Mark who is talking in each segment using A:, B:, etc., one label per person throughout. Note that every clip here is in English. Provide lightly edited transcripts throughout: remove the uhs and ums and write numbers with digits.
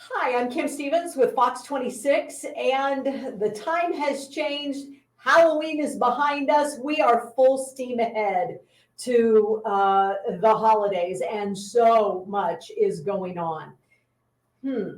A: Hi, I'm Kim Stevens with Fox 26, and the time has changed. Halloween is behind us. We are full steam ahead to the holidays, and so much is going on. Hmm.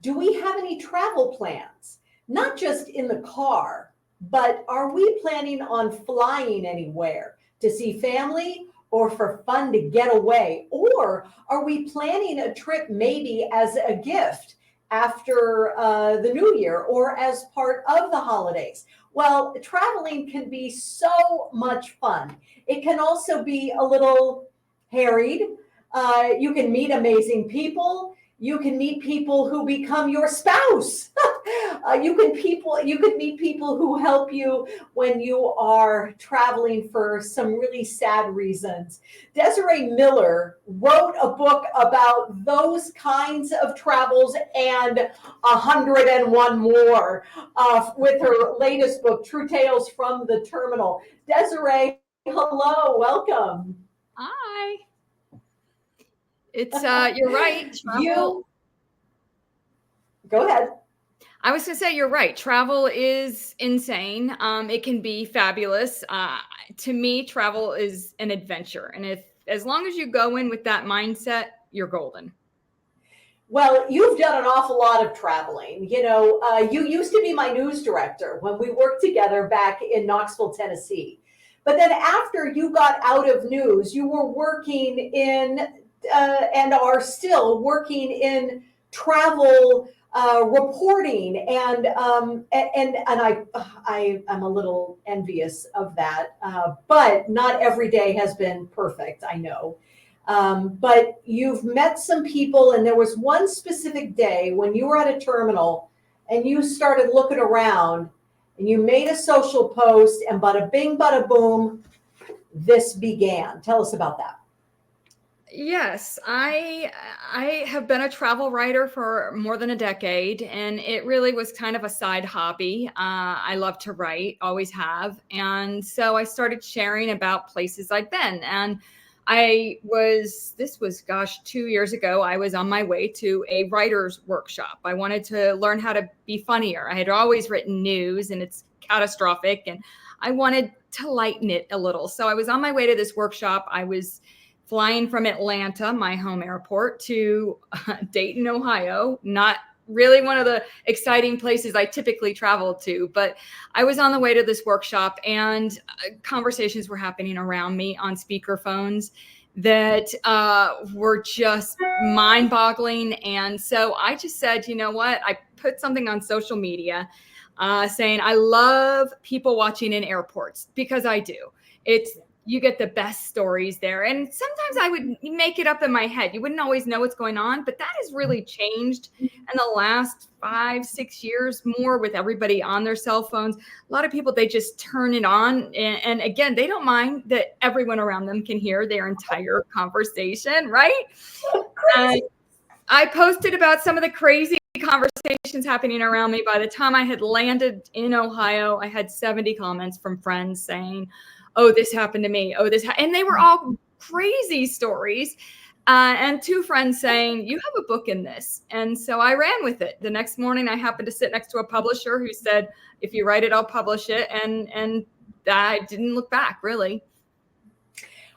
A: Do we have any travel plans? Not just in the car, but are we planning on flying anywhere to see family or for fun to get away? Or are we planning a trip maybe as a gift after the new year or as part of the holidays? Well, traveling can be so much fun. It can also be a little harried. You can meet amazing people. You can meet people who become your spouse. You could meet people who help you when you are traveling for some really sad reasons. Desiree Miller wrote a book about those kinds of travels and 101 more with her latest book, True Tales from the Terminal. Desiree, hello, welcome.
B: Hi. It's you're right. Travel.
A: You go ahead.
B: I was gonna say you're right. Travel is insane. It can be fabulous. To me, travel is an adventure, and if as long as you go in with that mindset, you're golden.
A: Well, you've done an awful lot of traveling. You used to be my news director when we worked together back in Knoxville, Tennessee. But then after you got out of news, you were working in and are still working in travel reporting, and I'm a little envious of that. But not every day has been perfect. I know. But you've met some people, and there was one specific day when you were at a terminal and you started looking around and you made a social post, and bada bing, bada boom, this began. Tell us about that.
B: Yes, I have been a travel writer for more than a decade, and it really was kind of a side hobby. I love to write, always have, and so I started sharing about places I've been. And this was, gosh, 2 years ago. I was on my way to a writer's workshop. I wanted to learn how to be funnier. I had always written news, and it's catastrophic, and I wanted to lighten it a little. So I was on my way to this workshop. I was flying from Atlanta, my home airport, to Dayton, Ohio. Not really one of the exciting places I typically travel to, but I was on the way to this workshop, and conversations were happening around me on speakerphones that were just mind-boggling. And so I just said, you know what? I put something on social media saying I love people watching in airports, because I do. It's You get the best stories there. And sometimes I would make it up in my head. You wouldn't always know what's going on, but that has really changed in the last 5, 6 years, more with everybody on their cell phones. A lot of people, they just turn it on. And again, they don't mind that everyone around them can hear their entire conversation, right? And I posted about some of the crazy conversations happening around me. By the time I had landed in Ohio, I had 70 comments from friends saying, oh, this happened to me. Oh, and they were all crazy stories. And two friends saying, you have a book in this. And so I ran with it. The next morning, I happened to sit next to a publisher who said, if you write it, I'll publish it. And I didn't look back, really.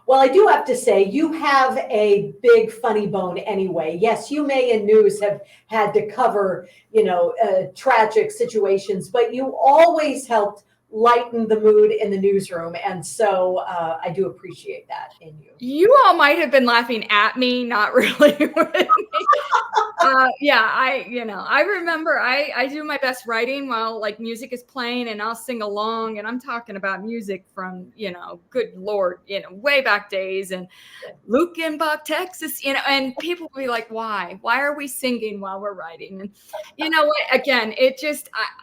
A: Well, I do have to say, you have a big funny bone anyway. Yes, you may in news have had to cover, tragic situations, but you always helped lighten the mood in the newsroom. And so I do appreciate that in you.
B: You all might have been laughing at me, not really with me. Yeah, I remember I do my best writing while like music is playing, and I'll sing along, and I'm talking about music from, good Lord, way back days, and Lukenbach, Texas, and people will be like, why are we singing while we're writing? And you know what, again,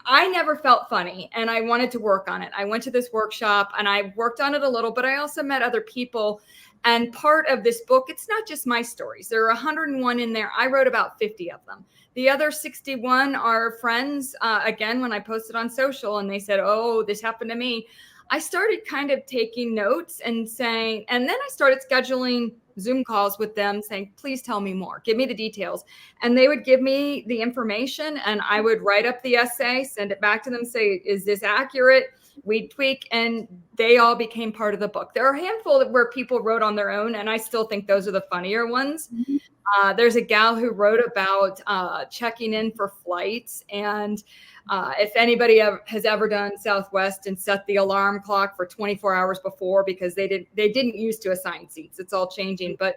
B: I never felt funny, and I wanted to work on it. I went to this workshop and I worked on it a little, but I also met other people. And part of this book, it's not just my stories. There are 101 in there. I wrote about 50 of them. The other 61 are friends, again, when I posted on social and they said, oh, this happened to me. I started kind of taking notes and saying, and then I started scheduling Zoom calls with them saying, please tell me more, give me the details. And they would give me the information and I would write up the essay, send it back to them, say, is this accurate? We'd tweak, and they all became part of the book. There are a handful where people wrote on their own, and I still think those are the funnier ones. There's a gal who wrote about checking in for flights, and if anybody has ever done Southwest and set the alarm clock for 24 hours before, because they didn't used to assign seats. It's all changing, but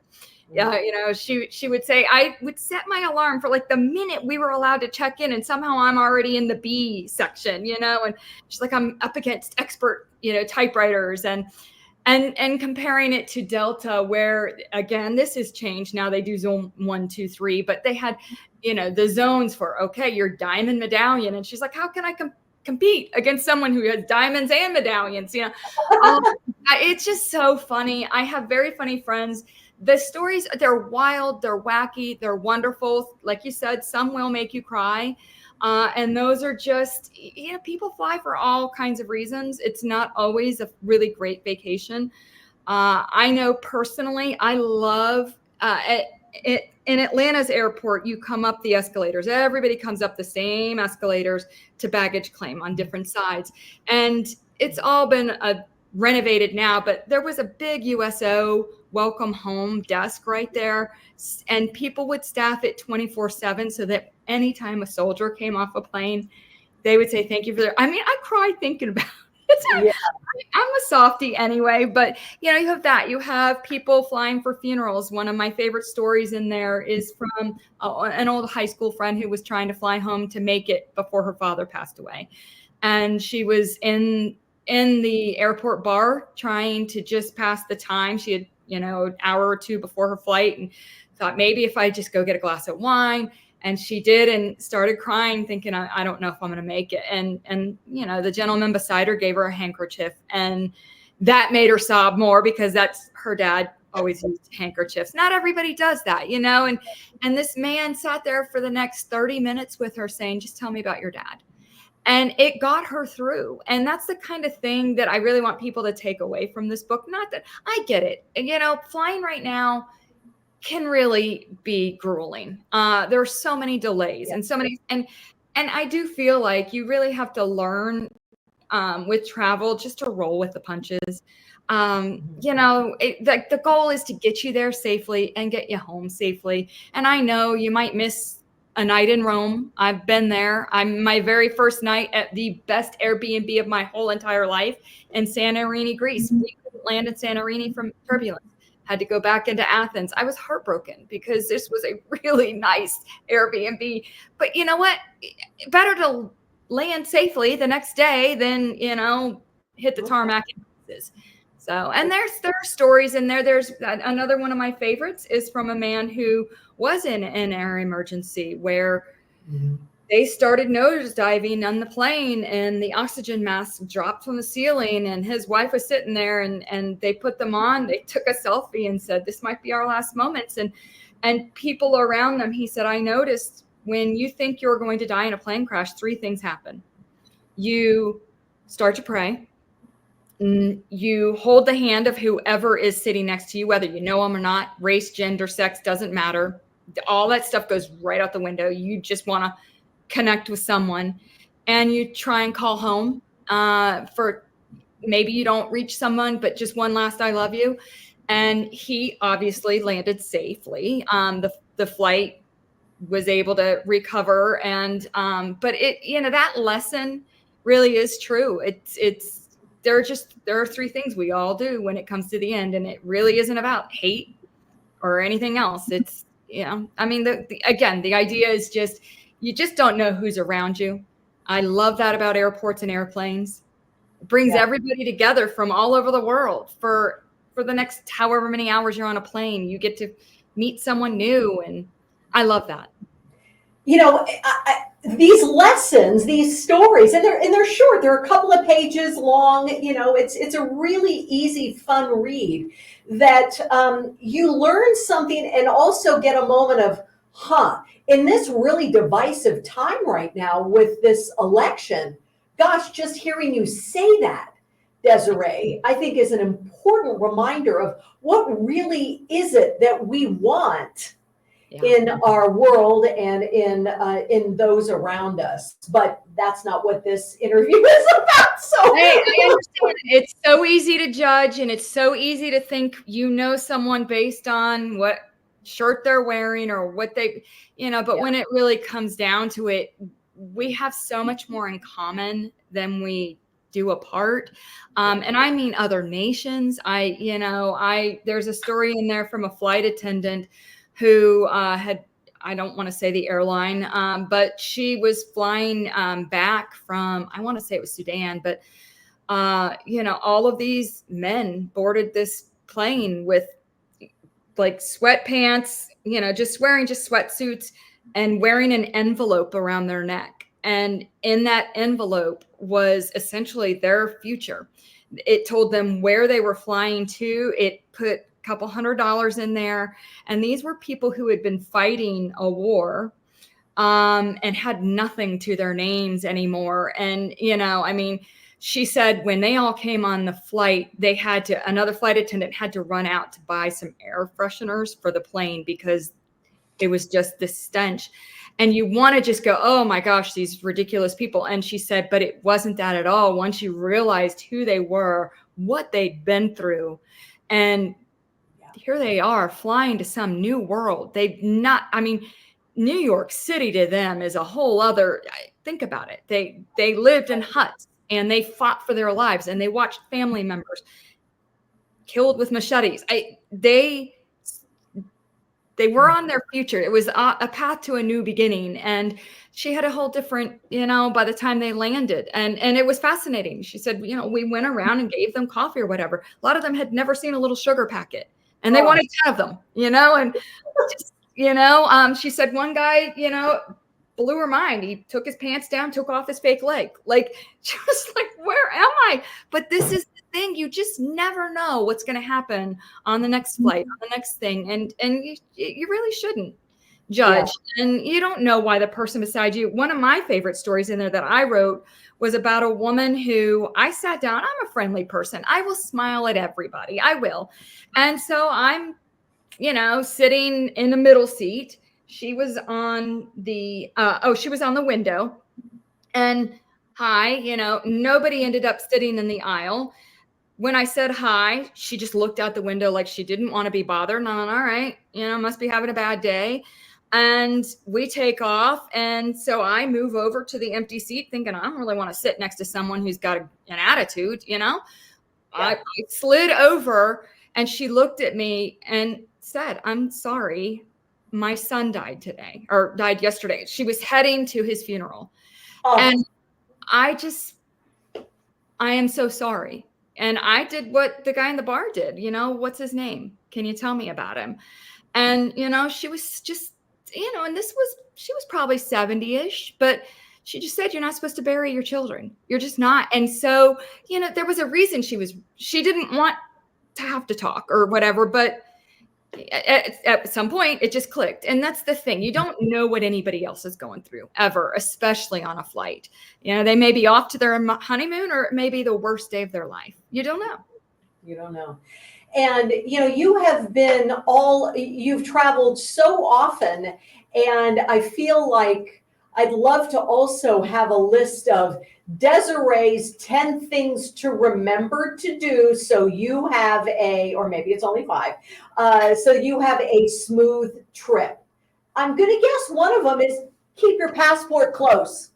B: she would say, I would set my alarm for like the minute we were allowed to check in, and somehow I'm already in the B section, and she's like, I'm up against expert, typewriters, and comparing it to Delta, where again, this has changed. Now they do zone 1, 2, 3, but they had, the zones for, okay, your diamond medallion. And she's like, how can I compete against someone who has diamonds and medallions? It's just so funny. I have very funny friends. The stories, they're wild, they're wacky, they're wonderful. Like you said, some will make you cry. And those are just, people fly for all kinds of reasons. It's not always a really great vacation. I know personally, I love in Atlanta's airport, you come up the escalators. Everybody comes up the same escalators to baggage claim on different sides. And it's all been renovated now, but there was a big USO welcome home desk right there. And people would staff it 24/7 so that anytime a soldier came off a plane, they would say, thank you for that. I mean, I cry thinking about it. Yeah. I'm a softie anyway, but you have that. You have people flying for funerals. One of my favorite stories in there is from an old high school friend who was trying to fly home to make it before her father passed away. And she was in the airport bar trying to just pass the time. She had, an hour or two before her flight, and thought maybe if I just go get a glass of wine. And she did, and started crying, thinking, I don't know if I'm going to make it. And the gentleman beside her gave her a handkerchief, and that made her sob more, because that's her dad always used handkerchiefs. Not everybody does that, and this man sat there for the next 30 minutes with her saying, just tell me about your dad. And it got her through. And that's the kind of thing that I really want people to take away from this book. Not that I get it. Flying right now can really be grueling. There are so many delays and so many, and I do feel like you really have to learn with travel just to roll with the punches. The goal is to get you there safely and get you home safely. And I know you might miss a night in Rome. I've been there. My very first night at the best Airbnb of my whole entire life in Santorini, Greece. We couldn't land in Santorini from turbulence. Had to go back into Athens. I was heartbroken because this was a really nice Airbnb. But you know what? Better to land safely the next day than, hit the tarmac in pieces. So, and there are stories in there. There's another one of my favorites is from a man who was in an air emergency where they started nose diving on the plane, and the oxygen mask dropped from the ceiling, and his wife was sitting there, and they put them on. They took a selfie and said, this might be our last moments. And people around them, he said, I noticed when you think you're going to die in a plane crash, 3 things happen. You start to pray. You hold the hand of whoever is sitting next to you, whether you know them or not. Race, gender, sex, doesn't matter. All that stuff goes right out the window. You just want to connect with someone, and you try and call home for maybe you don't reach someone, but just one last I love you. And he obviously landed safely. The flight was able to recover, and but it that lesson really is true. There are 3 things we all do when it comes to the end, and it really isn't about hate or anything else. It's I mean, the idea is just, you just don't know who's around you. I love that about airports and airplanes. It brings everybody together from all over the world for the next however many hours you're on a plane. You get to meet someone new, and I love that.
A: These lessons, these stories, and they're short. They're a couple of pages long. It's a really easy, fun read that you learn something and also get a moment of, in this really divisive time right now with this election, gosh, just hearing you say that Desiree, I think is an important reminder of what really is it that we want in our world and in those around us. But that's not what this interview is about. So
B: I understand. It's so easy to judge, and it's so easy to think you know someone based on what shirt they're wearing or what they, but when it really comes down to it, we have so much more in common than we do apart. And I mean other nations. There's a story in there from a flight attendant who I don't want to say the airline, but she was flying back from, I want to say it was Sudan, but all of these men boarded this plane with like sweatpants, just wearing just sweatsuits and wearing an envelope around their neck. And in that envelope was essentially their future. It told them where they were flying to. It put a couple $100 in there. And these were people who had been fighting a war and had nothing to their names anymore. And, she said when they all came on the flight, another flight attendant had to run out to buy some air fresheners for the plane because it was just this stench. And you want to just go, oh my gosh, these ridiculous people. And she said, but it wasn't that at all. Once you realized who they were, what they'd been through, and here they are flying to some new world. New York City to them is a whole other, think about it. They lived in huts and they fought for their lives and they watched family members killed with machetes. They were on their future. It was a path to a new beginning. And she had a whole different, by the time they landed. And it was fascinating. She said, we went around and gave them coffee or whatever. A lot of them had never seen a little sugar packet and they wanted 10 of them, and just, she said one guy, blew her mind. He took his pants down, took off his fake leg. Like, she was like, where am I? But this is the thing. You just never know what's going to happen on the next flight, on the next thing. And you really shouldn't judge. Yeah. And you don't know why the person beside you. One of my favorite stories in there that I wrote was about a woman who I sat down. I'm a friendly person. I will smile at everybody. I will. And so I'm, sitting in the middle seat. She was on the, she was on the window, and hi, nobody ended up sitting in the aisle. When I said hi, she just looked out the window like she didn't want to be bothered. And I'm all right, must be having a bad day. And we take off. And so I move over to the empty seat thinking, I don't really want to sit next to someone who's got an attitude, Yeah. I slid over and she looked at me and said, I'm sorry. My son died yesterday. She was heading to his funeral. Oh. And I am so sorry. And I did what the guy in the bar did. What's his name? Can you tell me about him? And, she was just, and she was probably 70-ish, but she just said, you're not supposed to bury your children. You're just not. And so, there was a reason she didn't want to have to talk or whatever, but at some point it just clicked. And that's the thing. You don't know what anybody else is going through ever, especially on a flight. They may be off to their honeymoon or it may be the worst day of their life. You don't know.
A: You don't know. And, you've traveled so often, and I feel like I'd love to also have a list of Desiree's 10 things to remember to do so you have or maybe it's only 5, so you have a smooth trip. I'm going to guess one of them is keep your passport close.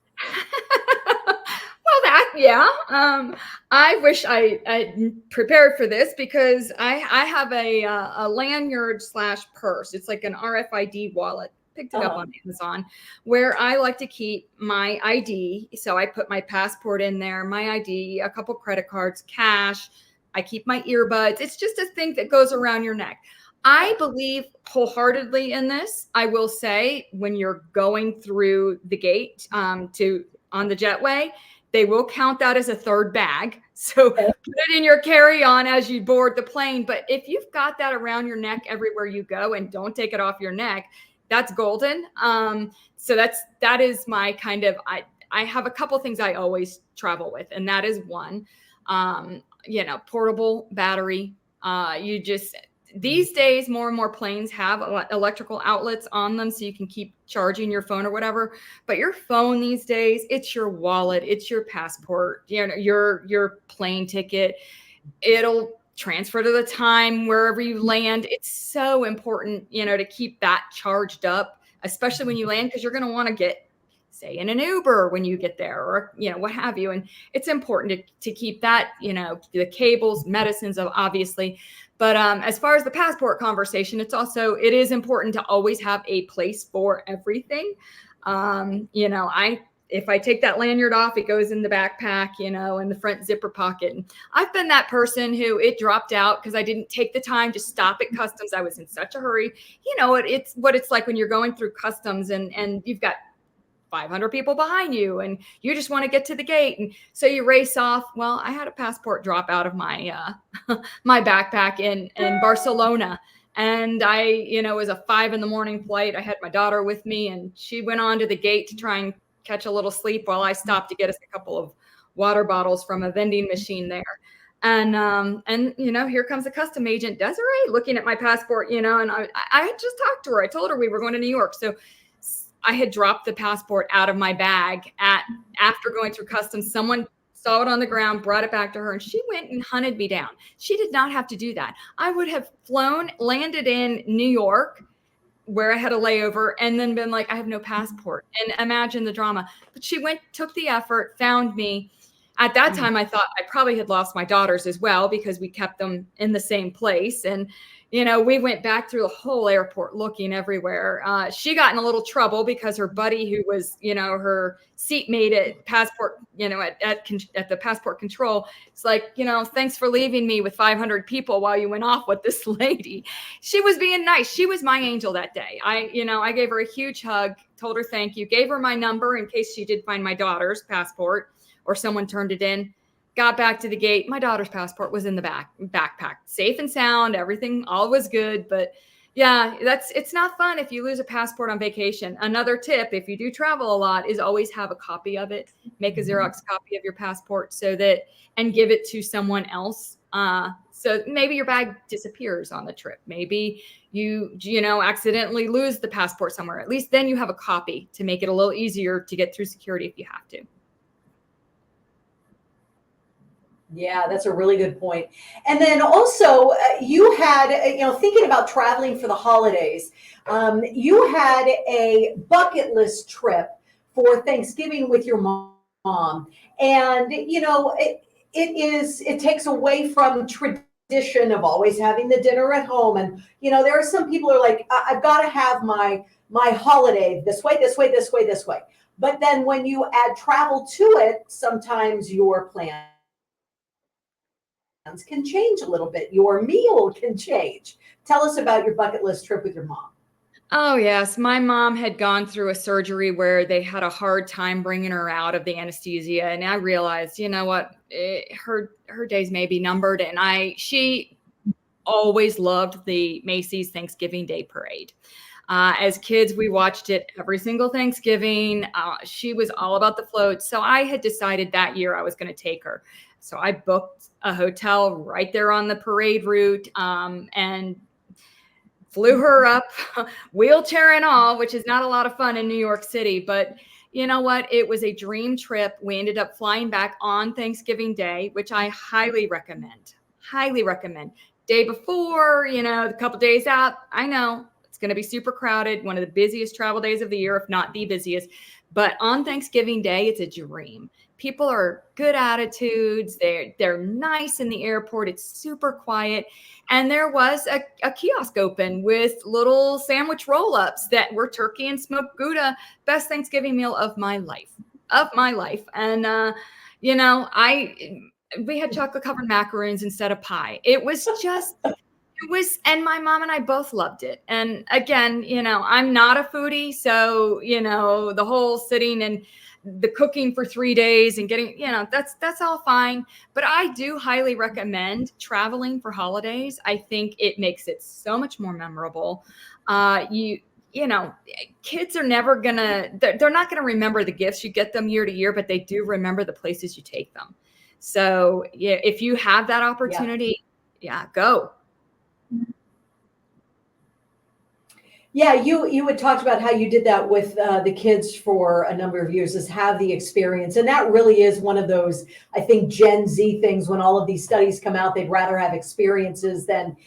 B: Well, I wish I prepared for this because I have a lanyard / purse. It's like an RFID wallet. Picked it up on Amazon, where I like to keep my ID. So I put my passport in there, my ID, a couple credit cards, cash. I keep my earbuds. It's just a thing that goes around your neck. I believe wholeheartedly in this. I will say when you're going through the gate on the jetway, they will count that as a third bag. So put it in your carry-on as you board the plane. But if you've got that around your neck everywhere you go and don't take it off your neck, that's golden. So that is my kind of, I have a couple things I always travel with, and that is one. portable battery. You just, these days, more and more planes have electrical outlets on them so you can keep charging your phone or whatever. But your phone these days, it's your wallet, it's your passport, your plane ticket. It'll transfer to the time wherever you land. It's so important, to keep that charged up, especially when you land, because you're going to want to get, say, in an Uber when you get there, or what have you. And it's important to keep that, the cables, medicines, obviously. But as far as the passport conversation, it is important to always have a place for everything. If I take that lanyard off, it goes in the backpack, in the front zipper pocket. And I've been that person who it dropped out because I didn't take the time to stop at customs. I was in such a hurry. It's what it's like when you're going through customs and you've got 500 people behind you and you just want to get to the gate. And so you race off. Well, I had a passport drop out of my, my backpack in Barcelona. And it was a 5 a.m. flight. I had my daughter with me and she went on to the gate to try and catch a little sleep while I stopped to get us a couple of water bottles from a vending machine there. And here comes a custom agent, Desiree, looking at my passport, and I just talked to her. I told her we were going to New York. So I had dropped the passport out of my bag after going through customs. Someone saw it on the ground, brought it back to her, and she went and hunted me down. She did not have to do that. I would have landed in New York where I had a layover and then been like, I have no passport. And imagine the drama. But she took the effort, found me. At that time, I thought I probably had lost my daughters as well because we kept them in the same place. And we went back through the whole airport looking everywhere. She got in a little trouble because her buddy, who was, her seatmate at passport, at the passport control, it's like, thanks for leaving me with 500 people while you went off with this lady. She was being nice. She was my angel that day. I gave her a huge hug, told her thank you, gave her my number in case she did find my daughter's passport or someone turned it in. Got back to the gate. My daughter's passport was in the backpack, safe and sound. Everything, all was good. But yeah, it's not fun if you lose a passport on vacation. Another tip, if you do travel a lot, is always have a copy of it. Make a Xerox copy of your passport and give it to someone else. So maybe your bag disappears on the trip. Maybe you accidentally lose the passport somewhere. At least then you have a copy to make it a little easier to get through security if you have to.
A: Yeah, that's a really good point. And then also, you had, thinking about traveling for the holidays, you had a bucket list trip for Thanksgiving with your mom. And, it takes away from tradition of always having the dinner at home. And, there are some people who are like, I've got to have my holiday this way, this way, this way, this way. But then when you add travel to it, sometimes your plans can change a little bit. Your meal can change. Tell us about your bucket list trip with your mom.
B: Oh, yes. My mom had gone through a surgery where they had a hard time bringing her out of the anesthesia. And I realized, her days may be numbered. And she always loved the Macy's Thanksgiving Day Parade. As kids, we watched it every single Thanksgiving. She was all about the float. So I had decided that year I was going to take her. So I booked a hotel right there on the parade route and flew her up, wheelchair and all, which is not a lot of fun in New York City. But you know what? It was a dream trip. We ended up flying back on Thanksgiving Day, which I highly recommend. Highly recommend. Day before, a couple days out, I know it's going to be super crowded. One of the busiest travel days of the year, if not the busiest. But on Thanksgiving Day, it's a dream. People are good attitudes. They're nice in the airport. It's super quiet. And there was a kiosk open with little sandwich roll-ups that were turkey and smoked Gouda. Best Thanksgiving meal of my life. And, we had chocolate covered macaroons instead of pie. And my mom and I both loved it. And again, I'm not a foodie. So, the whole sitting and the cooking for 3 days and getting, that's all fine. But I do highly recommend traveling for holidays. I think it makes it so much more memorable. Kids are never they're not going to remember the gifts you get them year to year, but they do remember the places you take them. So yeah, if you have that opportunity, yeah, go.
A: Yeah, you had talked about how you did that with the kids for a number of years, is have the experience, and that really is one of those, I think, Gen Z things. When all of these studies come out, they'd rather have experiences than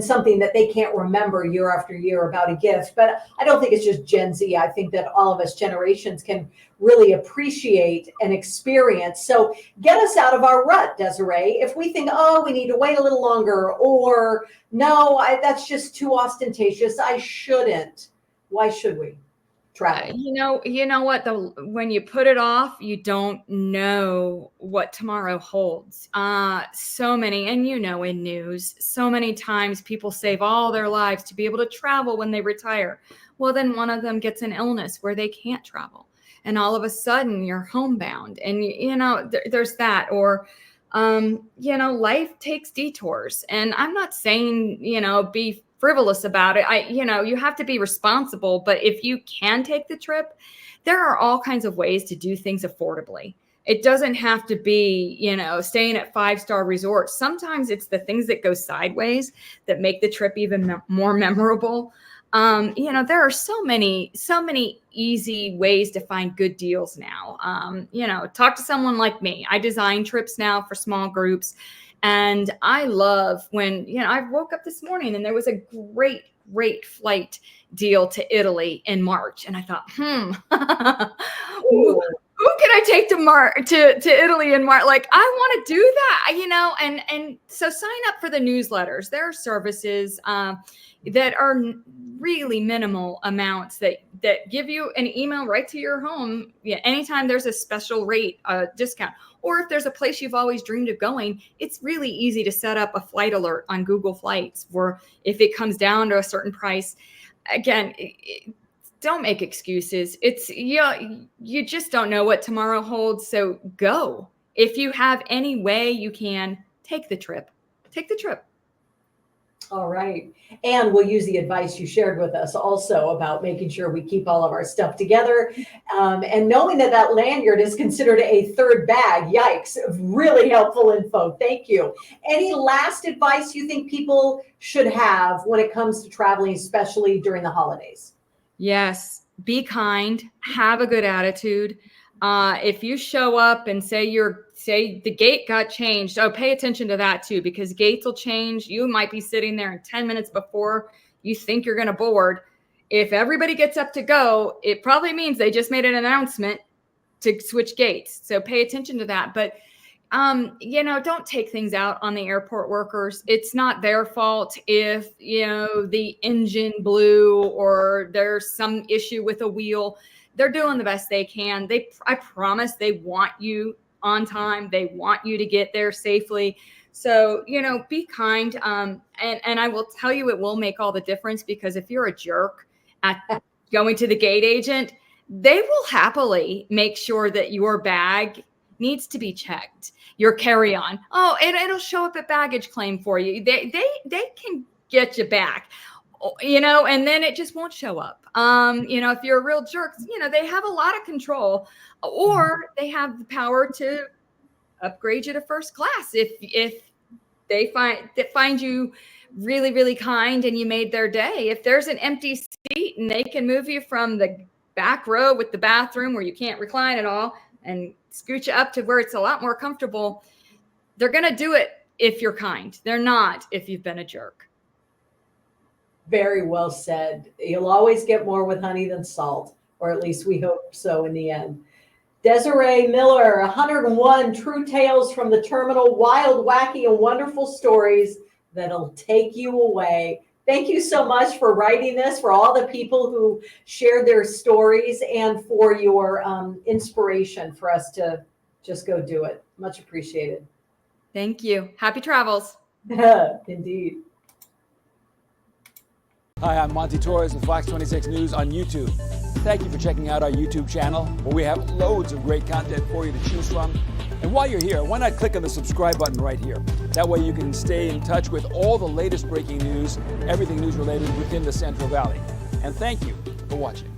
A: something that they can't remember year after year about a gift. But I don't think it's just Gen Z. I think that all of us generations can really appreciate an experience. So get us out of our rut, Desiree. If we think, oh, we need to wait a little longer, or no, that's just too ostentatious, I shouldn't. Why should we travel?
B: You know what, though, when you put it off, you don't know what tomorrow holds. So many, and in news, so many times people save all their lives to be able to travel when they retire. Well, then one of them gets an illness where they can't travel, and all of a sudden you're homebound, and there's that. Or life takes detours, and I'm not saying, be frivolous about it. You have to be responsible, but if you can take the trip, there are all kinds of ways to do things affordably. It doesn't have to be, staying at 5-star resorts. Sometimes it's the things that go sideways that make the trip even more memorable. There are so many easy ways to find good deals now. Talk to someone like me. I design trips now for small groups. And I love when, I woke up this morning and there was a great flight deal to Italy in March. And I thought, who can I take to Italy in March? Like, I want to do that, and so sign up for the newsletters. There are services that are really minimal amounts that give you an email right to your home. Yeah, anytime there's a special rate discount, or if there's a place you've always dreamed of going, it's really easy to set up a flight alert on Google Flights, where if it comes down to a certain price, again, don't make excuses. It's you just don't know what tomorrow holds. So go. If you have any way you can, take the trip. Take the trip.
A: All right. And we'll use the advice you shared with us also about making sure we keep all of our stuff together. And knowing that lanyard is considered a third bag. Yikes. Really helpful info. Thank you. Any last advice you think people should have when it comes to traveling, especially during the holidays?
B: Yes. Be kind. Have a good attitude. If you show up and say the gate got changed, pay attention to that too, because gates will change. You might be sitting there in 10 minutes before you think you're going to board. If everybody gets up to go, it probably means they just made an announcement to switch gates. So pay attention to that. But, don't take things out on the airport workers. It's not their fault if, the engine blew or there's some issue with a wheel. They're doing the best they can. I promise they want you on time. They want you to get there safely. So, be kind. And I will tell you, it will make all the difference, because if you're a jerk at going to the gate agent, they will happily make sure that your bag needs to be checked, your carry-on. Oh, and it'll show up at baggage claim for you. They can get you back. And then it just won't show up. If you're a real jerk, they have a lot of control, or they have the power to upgrade you to first class. If they find you really, really kind and you made their day. If there's an empty seat and they can move you from the back row with the bathroom where you can't recline at all and scoot you up to where it's a lot more comfortable, they're going to do it if you're kind. They're not if you've been a jerk.
A: Very well said. You'll always get more with honey than salt, or at least we hope so in the end. Desiree Miller, 101 true tales from the terminal, wild, wacky, and wonderful stories that'll take you away. Thank you so much for writing this, for all the people who shared their stories, and for your inspiration for us to just go do it. Much appreciated.
B: Thank you. Happy travels.
A: Indeed.
C: Hi, I'm Monty Torres with Fox 26 News on YouTube. Thank you for checking out our YouTube channel, where we have loads of great content for you to choose from. And while you're here, why not click on the subscribe button right here? That way you can stay in touch with all the latest breaking news, everything news related within the Central Valley. And thank you for watching.